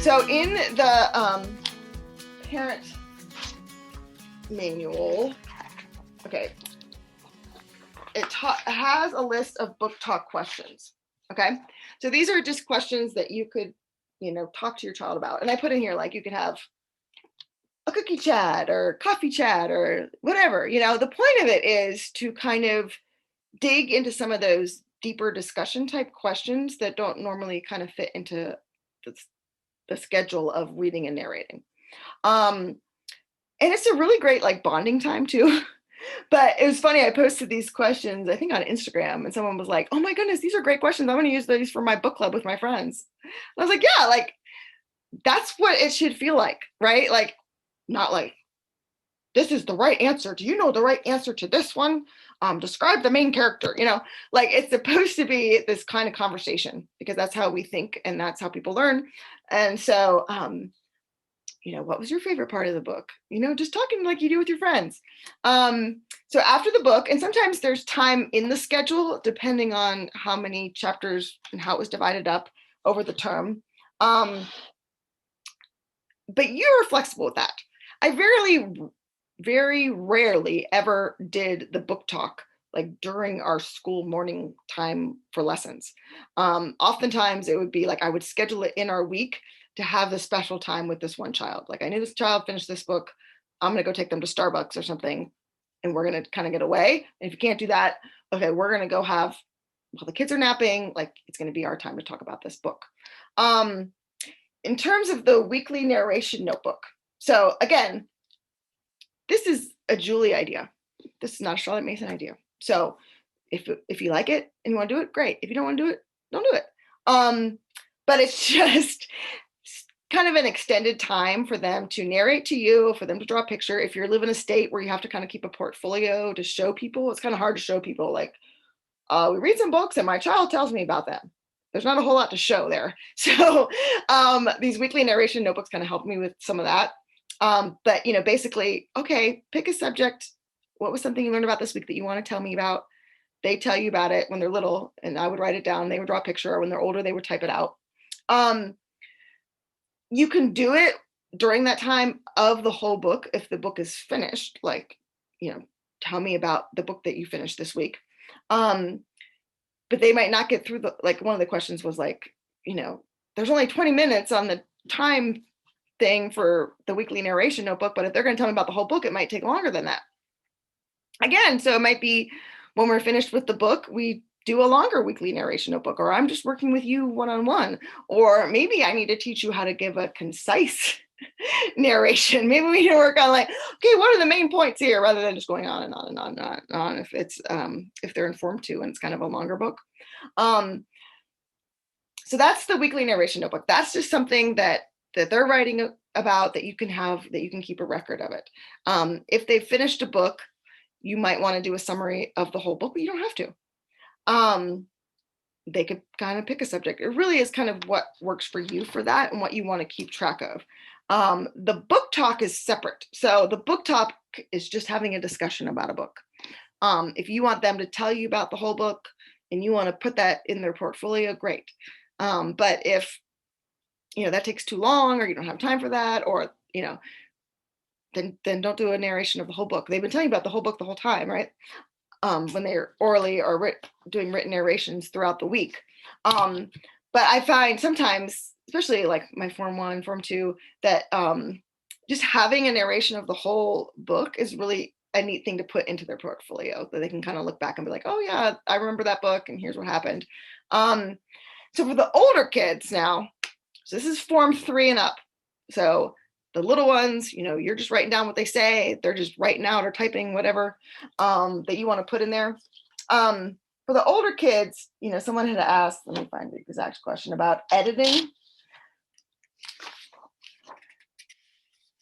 So in the parent manual, okay, it has a list of book talk questions. Okay, so these are just questions that you could, talk to your child about. And I put in here, like, you could have a cookie chat or coffee chat or whatever. The point of it is to kind of dig into some of those deeper discussion type questions that don't normally kind of fit into the schedule of reading and narrating. And it's a really great like bonding time too. But it was funny, I posted these questions, I think on Instagram, and someone was like, oh my goodness, these are great questions. I'm going to use these for my book club with my friends. And I was like, yeah, like that's what it should feel like, right? Like, not like, this is the right answer. Do you know the right answer to this one? Describe the main character, like it's supposed to be this kind of conversation because that's how we think and that's how people learn. And so, what was your favorite part of the book? Just talking like you do with your friends. So after the book, and sometimes there's time in the schedule, depending on how many chapters and how it was divided up over the term. But you're flexible with that. I very rarely ever did the book talk like during our school morning time for lessons. Oftentimes it would be like I would schedule it in our week to have this special time with this one child. Like I knew this child finished this book, I'm going to go take them to Starbucks or something, and we're going to kind of get away. And if you can't do that, okay, we're going to go have, while the kids are napping, like it's going to be our time to talk about this book. In terms of the weekly narration notebook. So again, this is a Julie idea. This is not a Charlotte Mason idea. So if you like it and you want to do it, great. If you don't want to do it, don't do it. But it's just kind of an extended time for them to narrate to you, for them to draw a picture. If you live in a state where you have to kind of keep a portfolio to show people, it's kind of hard to show people like, we read some books and my child tells me about them. There's not a whole lot to show there. So these weekly narration notebooks kind of help me with some of that. But, basically, okay, pick a subject. What was something you learned about this week that you want to tell me about? They tell you about it when they're little, and I would write it down. They would draw a picture, or when they're older, they would type it out. You can do it during that time of the whole book if the book is finished, like, tell me about the book that you finished this week. But they might not get through like one of the questions was like, there's only 20 minutes on the time thing for the weekly narration notebook, but if they're going to tell me about the whole book, it might take longer than that. Again, so it might be when we're finished with the book, we do a longer weekly narration notebook, or I'm just working with you one-on-one, or maybe I need to teach you how to give a concise narration. Maybe we need to work on like, okay, what are the main points here, rather than just going on and on and on and on if it's if they're informed to and it's kind of a longer book. So that's the weekly narration notebook. That's just something that they're writing about that you can have, that you can keep a record of it. If they've finished a book, you might want to do a summary of the whole book, but you don't have to. They could kind of pick a subject. It really is kind of what works for you for that and what you want to keep track of. The book talk is separate. So the book talk is just having a discussion about a book. If you want them to tell you about the whole book and you want to put that in their portfolio, great. But if that takes too long, or you don't have time for that, or then don't do a narration of the whole book. They've been telling you about the whole book the whole time, right? When they're orally or doing written narrations throughout the week. But I find sometimes, especially like my Form 1, Form 2, that just having a narration of the whole book is really a neat thing to put into their portfolio, that they can kind of look back and be like, oh yeah, I remember that book and here's what happened. So for the older kids now, so this is Form 3 and up. So the little ones, you're just writing down what they say. They're just writing out or typing whatever that you want to put in there. For the older kids, someone had asked, let me find the exact question about editing.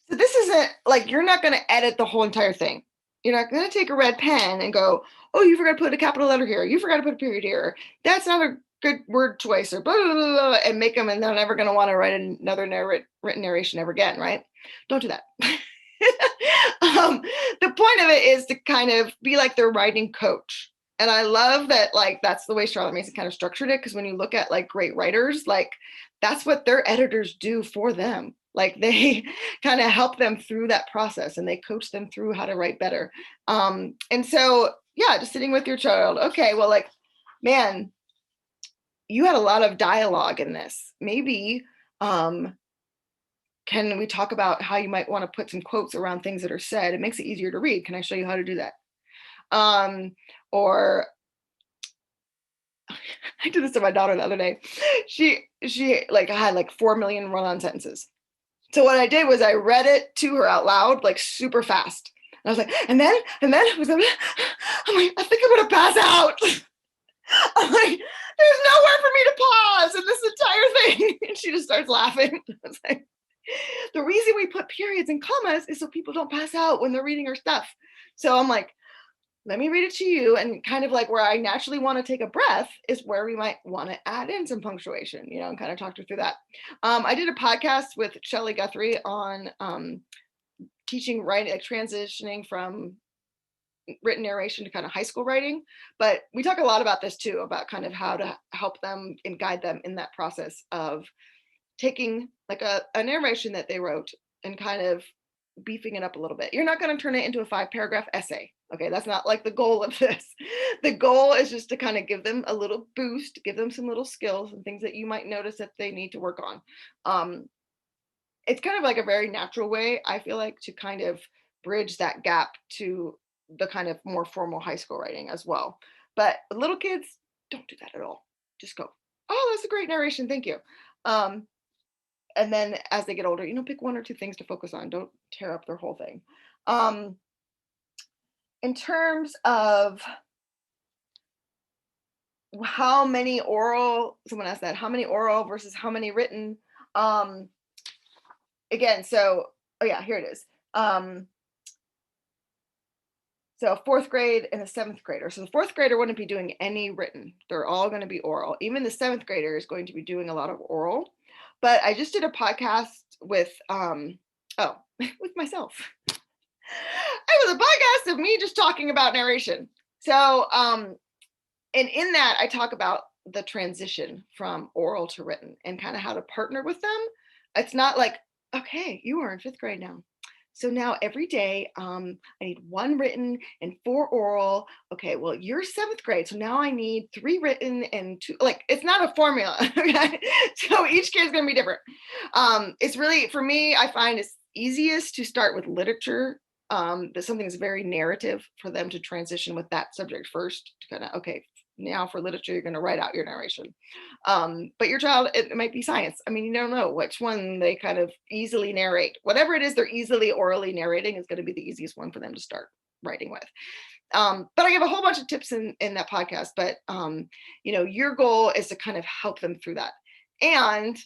So this isn't like, you're not going to edit the whole entire thing. You're not going to take a red pen and go, oh, you forgot to put a capital letter here. You forgot to put a period here. That's not a good word choice, or blah, blah, blah, blah, and make them, and they're never going to want to write another written narration ever again, right? Don't do that. The point of it is to kind of be like their writing coach. And I love that, like, that's the way Charlotte Mason kind of structured it, because when you look at like great writers, like that's what their editors do for them. Like they kind of help them through that process and they coach them through how to write better. And so, yeah, just sitting with your child. Okay, well, like, man, you had a lot of dialogue in this. Maybe can we talk about how you might want to put some quotes around things that are said? It makes it easier to read. Can I show you how to do that? Or I did this to my daughter the other day. She like had like 4 million run-on sentences. So what I did was I read it to her out loud, like super fast. And I was like, and then I was like, I'm like, I think I'm gonna pass out. I'm like, there's nowhere for me to pause in this entire thing. And she just starts laughing. I was like, the reason we put periods and commas is so people don't pass out when they're reading our stuff. So I'm like, let me read it to you. And kind of like where I naturally want to take a breath is where we might want to add in some punctuation, you know, and kind of talk her through that. I did a podcast with Shelley Guthrie on teaching writing, like transitioning from written narration to kind of high school writing. But we talk a lot about this too, about kind of how to help them and guide them in that process of taking like a narration that they wrote and kind of beefing it up a little bit. You're not going to turn it into a 5-paragraph essay. Okay, that's not like the goal of this. The goal is just to kind of give them a little boost, give them some little skills and things that you might notice that they need to work on. It's kind of like a very natural way, I feel like, to kind of bridge that gap to the kind of more formal high school writing as well. But little kids, don't do that at all. Just go, oh, that's a great narration. Thank you. And then as they get older, you know, pick 1 or 2 things to focus on. Don't tear up their whole thing. In terms of how many oral, someone asked that, how many oral versus how many written? Again, so, oh yeah, here it is. So 4th grade and a 7th grader. So the 4th grader wouldn't be doing any written. They're all going to be oral. Even the 7th grader is going to be doing a lot of oral. But I just did a podcast with, with myself. It was a podcast of me just talking about narration. So, and in that, I talk about the transition from oral to written and kind of how to partner with them. It's not like, okay, you are in 5th grade now. So now every day, I need 1 written and 4 oral. Okay, well, you're 7th grade. So now I need 3 written and 2, like, it's not a formula. Okay. So each kid's going to be different. It's really, for me, I find it's easiest to start with literature. That something is very narrative for them to transition with that subject first to kind of, okay, now for literature, you're going to write out your narration. But your child, it might be science. I mean, you don't know which one they kind of easily narrate. Whatever it is they're easily orally narrating is going to be the easiest one for them to start writing with. But I give a whole bunch of tips in that podcast. But, you know, your goal is to kind of help them through that. And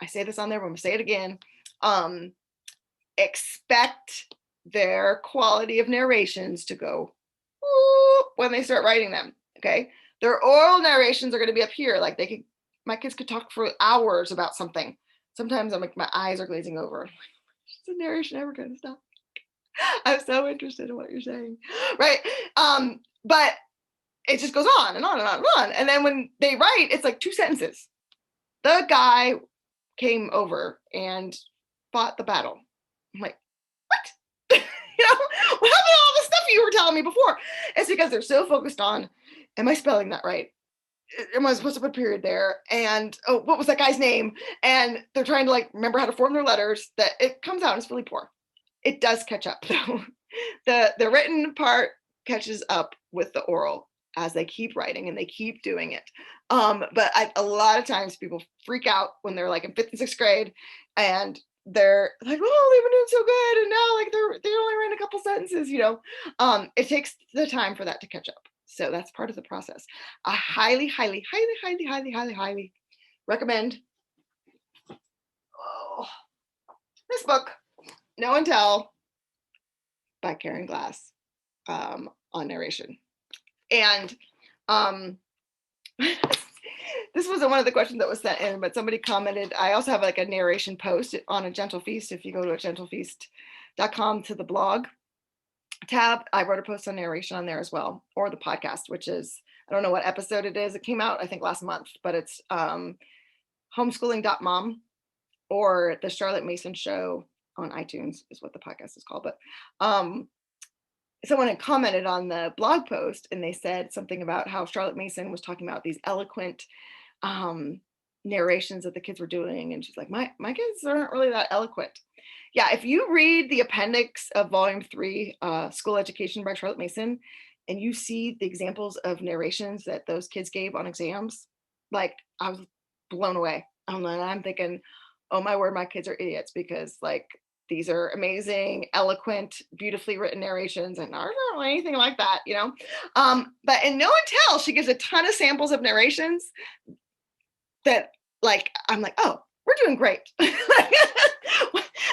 I say this on there, but I'm going to say it again. Expect their quality of narrations to go when they start writing them. Okay, their oral narrations are going to be up here. Like my kids could talk for hours about something. Sometimes I'm like, my eyes are glazing over. Is the narration ever going to stop? I'm so interested in what you're saying, right? But it just goes on and on and on and on. And then when they write, it's like 2 sentences. The guy came over and fought the battle. I'm like, what? You know, what happened to all the stuff you were telling me before? It's because they're so focused on, am I spelling that right? Am I supposed to put a period there? And oh, what was that guy's name? And they're trying to like remember how to form their letters. That it comes out, it's really poor. It does catch up though. The written part catches up with the oral as they keep writing and they keep doing it. But a lot of times people freak out when they're like in 5th and 6th grade and they're like, oh, they've been doing so good, and now like they only ran a couple sentences, you know. It takes the time for that to catch up. So that's part of the process. I highly, highly, highly, highly, highly, highly, highly recommend this book, No and Tell by Karen Glass, on narration. And this wasn't one of the questions that was sent in, but somebody commented. I also have like a narration post on A Gentle Feast. If you go to agentlefeast.com to the blog tab, I wrote a post on narration on there as well, or the podcast, which is, I don't know what episode it is. It came out, I think, last month, but it's homeschooling.mom or the Charlotte Mason Show on iTunes is what the podcast is called. But someone had commented on the blog post and they said something about how Charlotte Mason was talking about these eloquent narrations that the kids were doing. And she's like, my kids aren't really that eloquent. Yeah, if you read the appendix of volume 3, School Education by Charlotte Mason, and you see the examples of narrations that those kids gave on exams, like I was blown away. I'm thinking, oh my word, my kids are idiots, because like these are amazing, eloquent, beautifully written narrations, and ours aren't really anything like that, you know? But in No and Tell, she gives a ton of samples of narrations that like, I'm like, oh, we're doing great.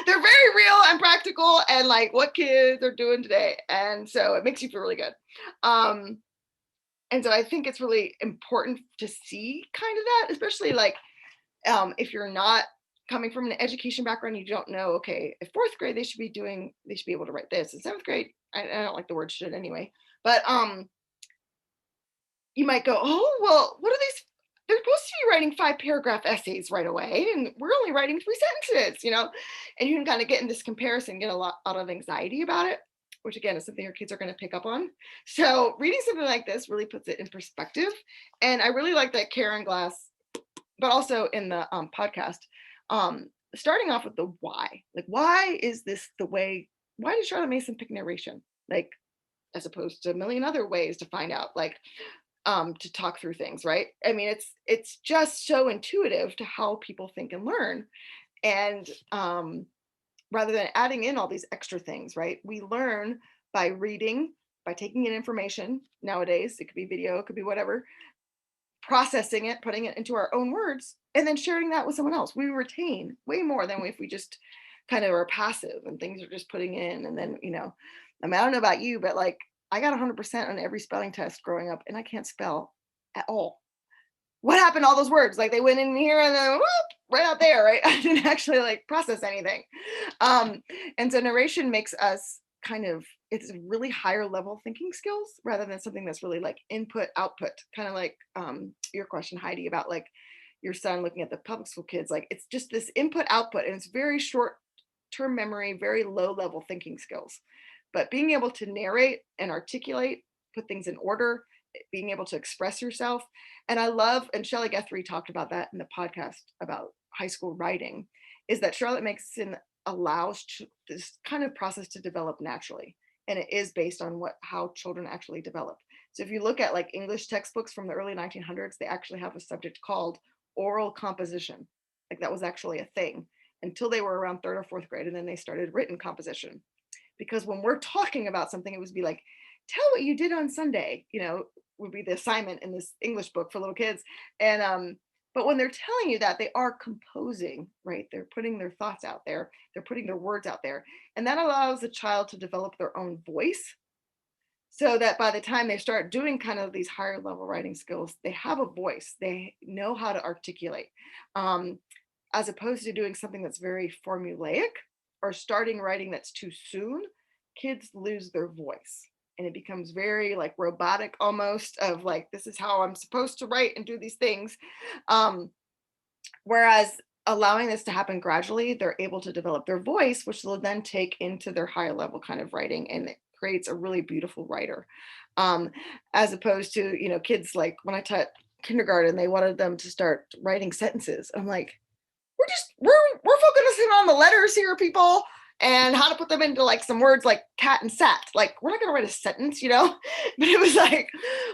They're very real and practical and like what kids are doing today. And so it makes you feel really good. And so I think it's really important to see kind of that, especially like if you're not coming from an education background, you don't know, okay, if 4th grade, they should be able to write this. In 7th grade, I don't like the word should anyway, but you might go, oh, well, what are these? They're supposed to be writing 5-paragraph essays right away, and we're only writing 3 sentences, you know? And you can kind of get in this comparison, get a lot of anxiety about it, which again is something your kids are going to pick up on. So reading something like this really puts it in perspective. And I really like that Karen Glass, but also in the podcast, starting off with the why. Like, why is this the way? Why did Charlotte Mason pick narration? Like, as opposed to a million other ways to find out, like, to talk through things, right? I mean, it's just so intuitive to how people think and learn. And rather than adding in all these extra things, right? We learn by reading, by taking in information. Nowadays, it could be video, it could be whatever, processing it, putting it into our own words, and then sharing that with someone else. We retain way more than if we just kind of are passive and things are just putting in. And then, you know, I mean, I don't know about you, but like I got 100% on every spelling test growing up, and I can't spell at all. What happened to all those words? Like they went in here and then whoop, right out there, right? I didn't actually like process anything. And so narration makes us kind of, it's really higher level thinking skills rather than something that's really like input output, kind of like your question, Heidi, about like your son looking at the public school kids. Like it's just this input output, and it's very short term memory, very low level thinking skills. But being able to narrate and articulate, put things in order, being able to express yourself. And I love, and Shelley Guthrie talked about that in the podcast about high school writing, is that Charlotte Mason allows this kind of process to develop naturally. And it is based on how children actually develop. So if you look at like English textbooks from the early 1900s, they actually have a subject called oral composition. Like that was actually a thing until they were around 3rd or 4th grade. And then they started written composition. Because when we're talking about something, it would be like, tell what you did on Sunday, you know, would be the assignment in this English book for little kids. And but when they're telling you that, they are composing, right? They're putting their thoughts out there, they're putting their words out there. And that allows the child to develop their own voice, so that by the time they start doing kind of these higher level writing skills, they have a voice, they know how to articulate, as opposed to doing something that's very formulaic or starting writing that's too soon. Kids lose their voice and it becomes very like robotic almost, of like, this is how I'm supposed to write and do these things. Whereas allowing this to happen gradually, they're able to develop their voice, which they'll then take into their higher level kind of writing, and it creates a really beautiful writer. As opposed to, you know, kids, like when I taught kindergarten, they wanted them to start writing sentences. I'm like, we're focusing on the letters here, people, and how to put them into like some words like cat and sat. Like we're not going to write a sentence, you know. But it was like,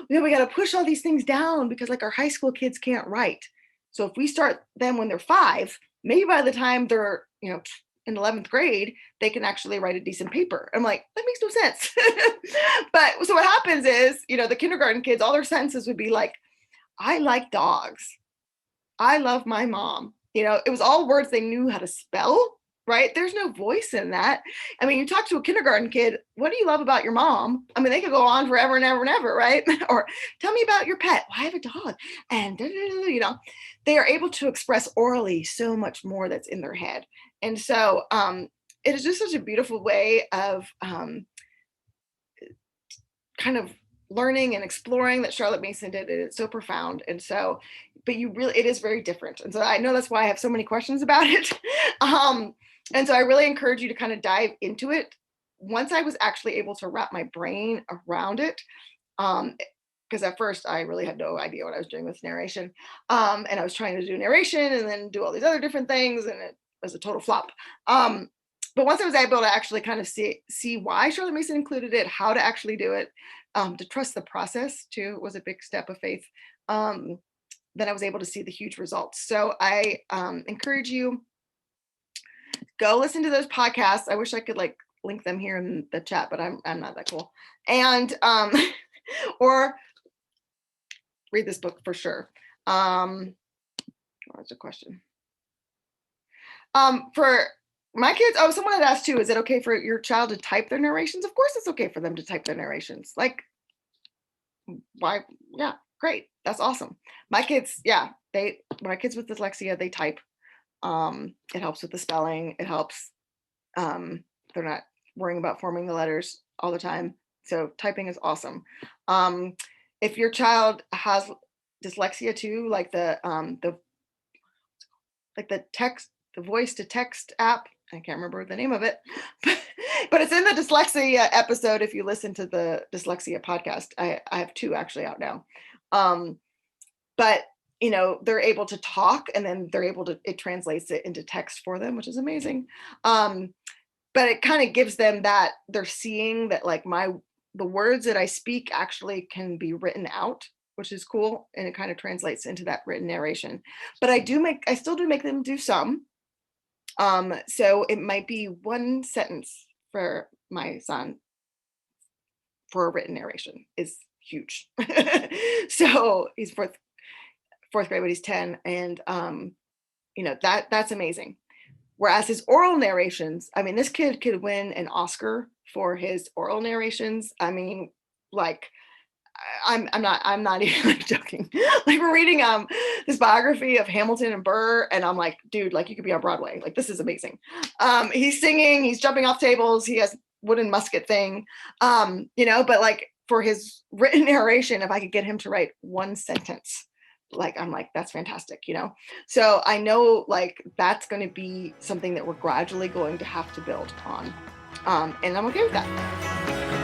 you know, we got to push all these things down because like our high school kids can't write. So if we start them when they're 5, maybe by the time they're, you know, in 11th grade, they can actually write a decent paper. I'm like, that makes no sense. But so what happens is, you know, the kindergarten kids, all their sentences would be like, I like dogs, I love my mom. You know, it was all words they knew how to spell, right? There's no voice in that. I mean, you talk to a kindergarten kid, what do you love about your mom? I mean, they could go on forever and ever and ever, right? Or tell me about your pet. Well, I have a dog. And, you know, they are able to express orally so much more that's in their head. And so it is just such a beautiful way of kind of learning and exploring that Charlotte Mason did. It's so profound. And so, but it is very different. And so I know that's why I have so many questions about it. And so I really encourage you to kind of dive into it. Once I was actually able to wrap my brain around it, because at first I really had no idea what I was doing with narration. And I was trying to do narration and then do all these other different things, and it was a total flop. But once I was able to actually kind of see why Charlotte Mason included it, how to actually do it, to trust the process too was a big step of faith. Then I was able to see the huge results. So I encourage you, go listen to those podcasts. I wish I could like link them here in the chat, but I'm not that cool. And or read this book for sure. What's the question? For my kids, someone had asked too, is it okay for your child to type their narrations? Of course it's okay for them to type their narrations. Like, why? Yeah, great. That's awesome. My kids, my kids with dyslexia, they type. It helps with the spelling. It helps. They're not worrying about forming the letters all the time. So typing is awesome. If your child has dyslexia too, like the voice to text app, I can't remember the name of it, but it's in the dyslexia episode. If you listen to the dyslexia podcast, I have 2 actually out now. But they're able to talk, and then it translates it into text for them, which is amazing. But it kind of gives them that they're seeing that like the words that I speak actually can be written out, which is cool. And it kind of translates into that written narration. But I still do make them do some. So it might be 1 sentence for my son for a written narration is huge. So he's fourth grade, but he's 10. And, that's amazing. Whereas his oral narrations, I mean, this kid could win an Oscar for his oral narrations. I mean, like, I'm not even like joking. Like, we're reading this biography of Hamilton and Burr, and I'm like, dude, like, you could be on Broadway. Like, this is amazing. He's singing, he's jumping off tables, he has wooden musket thing, but like for his written narration, if I could get him to write 1 sentence, like, I'm like, that's fantastic, So I know like that's going to be something that we're gradually going to have to build on. And I'm okay with that.